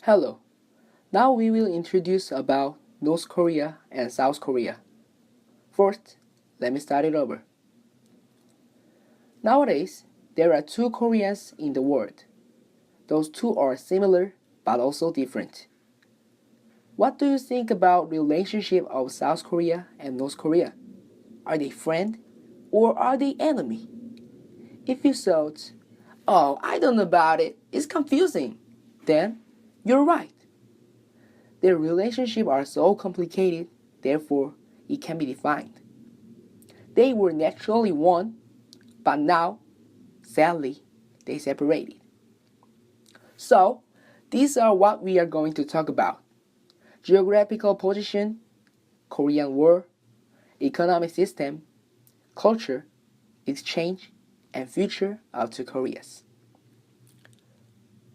Hello. Now we will introduce about North Korea and South Korea. First, let me start it over. Nowadays, there are two Koreas in the world. Those two are similar but also different. What do you think about relationship of South Korea and North Korea? Are they friend or are they enemy? If you thought, "Oh, I don't know about it. It's confusing." Then you're right. Their relationships are so complicated, therefore it can be defined. They were naturally one, but now, sadly, they separated. So, these are what we are going to talk about: geographical position, Korean War, economic system, culture, exchange, and future of two Koreas.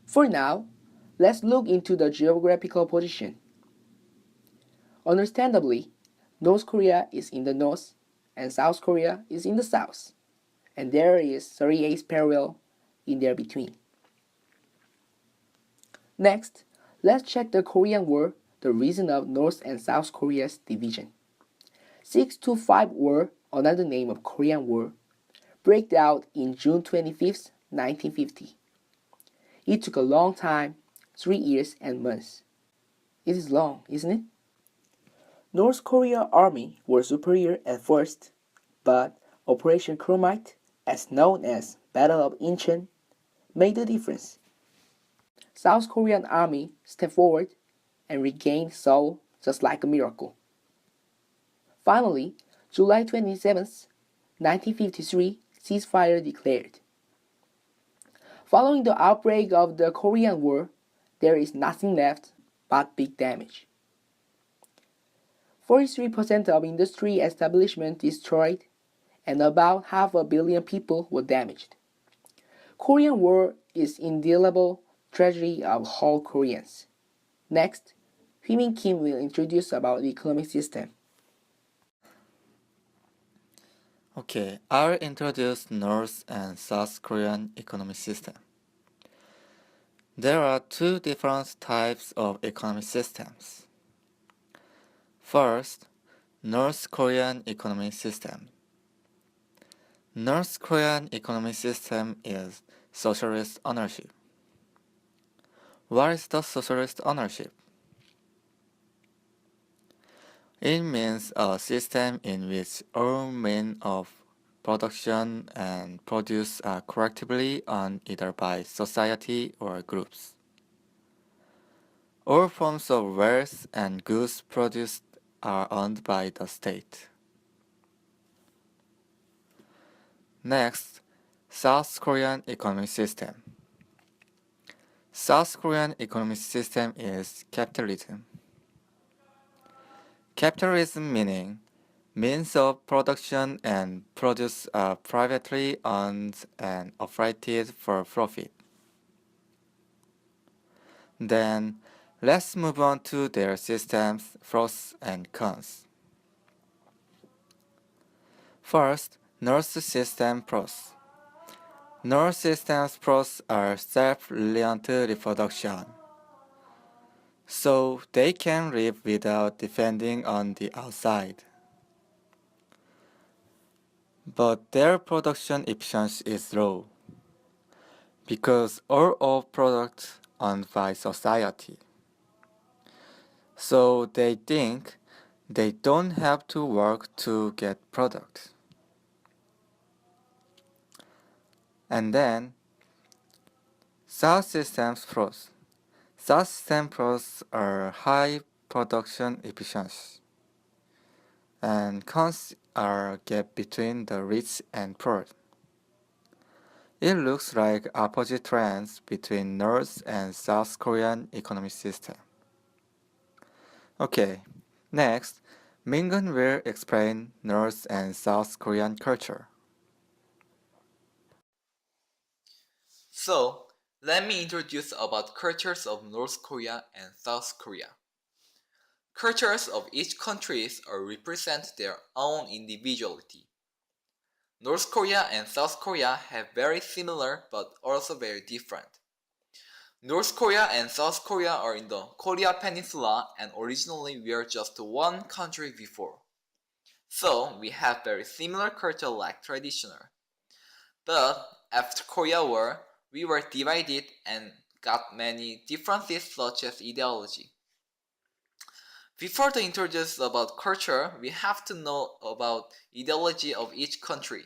For now, let's look into the geographical position. Understandably, North Korea is in the north and South Korea is in the south, and there is 38 parallel in their between. Next, let's check the Korean War, the reason of North and South Korea's division. 625 War, another name of Korean War, broke out in June 25, 1950. It took a long time, 3 years and months. It is long, isn't it? North Korea army were superior at first, but Operation Chromite, as known as Battle of Incheon, made the difference. South Korean army stepped forward and regained Seoul just like a miracle. Finally, July 27, 1953, ceasefire declared. Following the outbreak of the Korean War, there is nothing left but big damage. 43% of industry establishment destroyed and about half a billion people were damaged. Korean War is indelible tragedy of whole Koreans. Next, Whimin Kim will introduce about the economic system. Okay, I'll introduce North and South Korean economic system. There are two different types of economic systems. First, North Korean economic system. North Korean economic system is socialist ownership. What is the socialist ownership? It means a system in which all means of production and produce are collectively owned either by society or groups. All forms of wealth and goods produced are owned by the state. Next, South Korean economic system. South Korean economic system is capitalism. Capitalism means of production and produce are privately owned and operated for profit. Then, let's move on to their systems, pros and cons. First, North System pros. North System's pros are self-reliant reproduction, so they can live without depending on the outside. But their production efficiency is low because all of products owned by society. So they think they don't have to work to get products. And then South Systems pros. South System pros are high production efficiency, and cons are gap between the rich and poor. It looks like opposite trends between North and South Korean economic system. Okay, next, Mingeun will explain North and South Korean culture. So, let me introduce about cultures of North Korea and South Korea. Cultures of each countries represent their own individuality. North Korea and South Korea have very similar but also very different. North Korea and South Korea are in the Korea Peninsula and originally were just one country before. So we have very similar culture like traditional. But after Korea War, we were divided and got many differences such as ideology. Before to introduce about culture, we have to know about ideology of each country.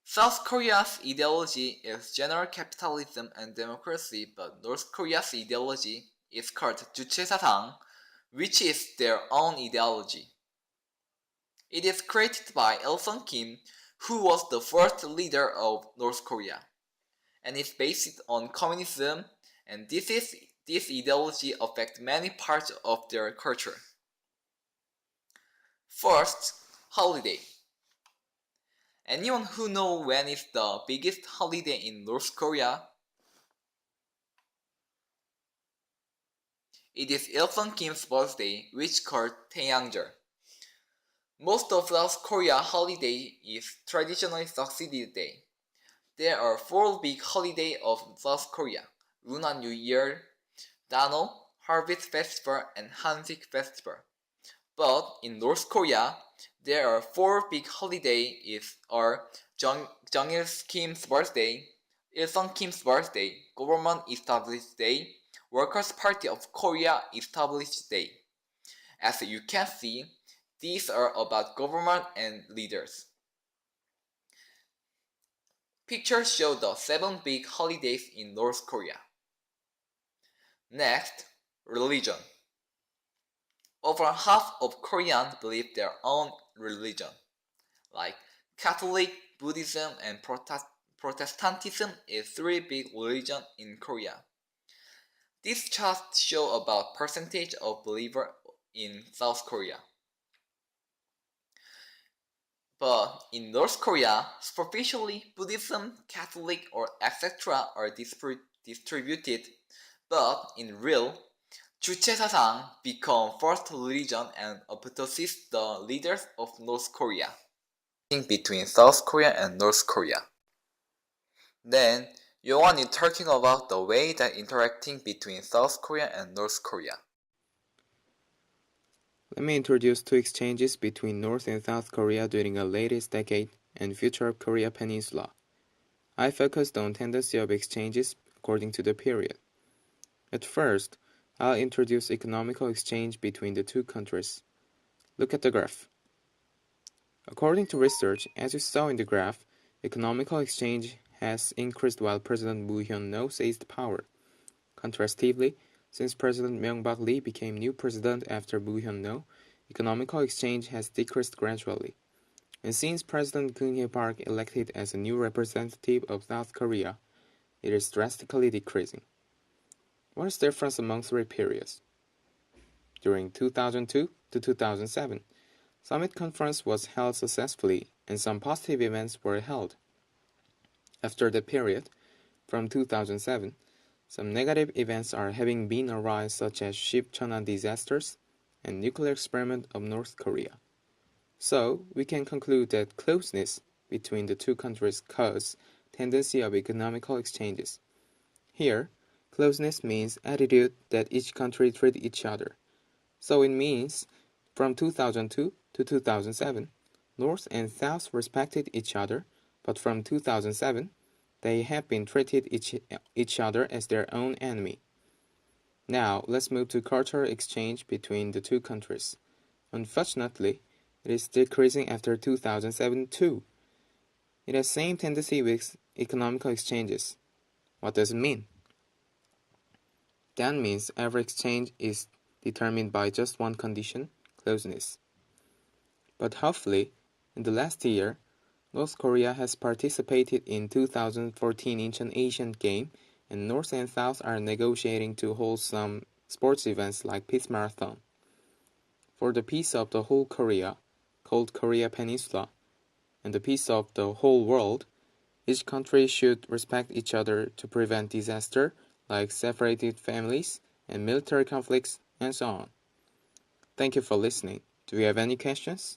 South Korea's ideology is general capitalism and democracy, but North Korea's ideology is called 주체사상, which is their own ideology. It is created by Il-sung Kim, who was the first leader of North Korea, and is based on communism, and this ideology affects many parts of their culture. First, holiday. Anyone who knows when is the biggest holiday in North Korea? It is Il-sung Kim's birthday, which called Taeyangjol. Most of South Korea holiday is traditionally succeeded day. There are 4 big holidays of South Korea: Lunar New Year, Dano, Harvest Festival, and Hansik Festival. But in North Korea, there are 4 big holidays are Jung-il Kim's birthday, Il-sung Kim's birthday, Government Established Day, Workers' Party of Korea Established Day. As you can see, these are about government and leaders. Pictures show the 7 big holidays in North Korea. Next, religion. Over half of Koreans believe their own religion, like Catholic, Buddhism, and Protestantism is 3 big religions in Korea. These charts show about percentage of believers in South Korea. But in North Korea, superficially, Buddhism, Catholic, or etc. are distributed, but in real, 주체사상 become first religion and apotheosis the leaders of North Korea. Between South Korea and North Korea. Then, Youngwan is talking about the way that interacting between South Korea and North Korea. Let me introduce 2 exchanges between North and South Korea during the latest decade and future of Korea Peninsula. I focused on tendency of exchanges according to the period. At first, I'll introduce economical exchange between the 2 countries. Look at the graph. According to research, as you saw in the graph, economical exchange has increased while President Mingeun seized power. Contrastively, since President Myung-bak Lee became new president after Mingeun, economical exchange has decreased gradually. And since President Geun-hye Park elected as a new representative of South Korea, it is drastically decreasing. What is the difference among 3 periods? During 2002 to 2007, Summit Conference was held successfully and some positive events were held. After the period, from 2007, some negative events are having been arise such as ship Cheonan disasters and nuclear experiment of North Korea. So, we can conclude that closeness between the 2 countries cause tendency of economical exchanges. Here, closeness means attitude that each country treat each other. So it means from 2002 to 2007, North and South respected each other, but from 2007, they have been treated each other as their own enemy. Now, let's move to cultural exchange between the 2 countries. Unfortunately, it is decreasing after 2007 too. It has same tendency with economical exchanges. What does it mean? That means every exchange is determined by just one condition, closeness. But hopefully, in the last year, North Korea has participated in 2014 Incheon Asian Game, and North and South are negotiating to hold some sports events like Peace Marathon. For the peace of the whole Korea, called Korea Peninsula, and the peace of the whole world, each country should respect each other to prevent disaster like separated families and military conflicts and so on. Thank you for listening. Do you have any questions?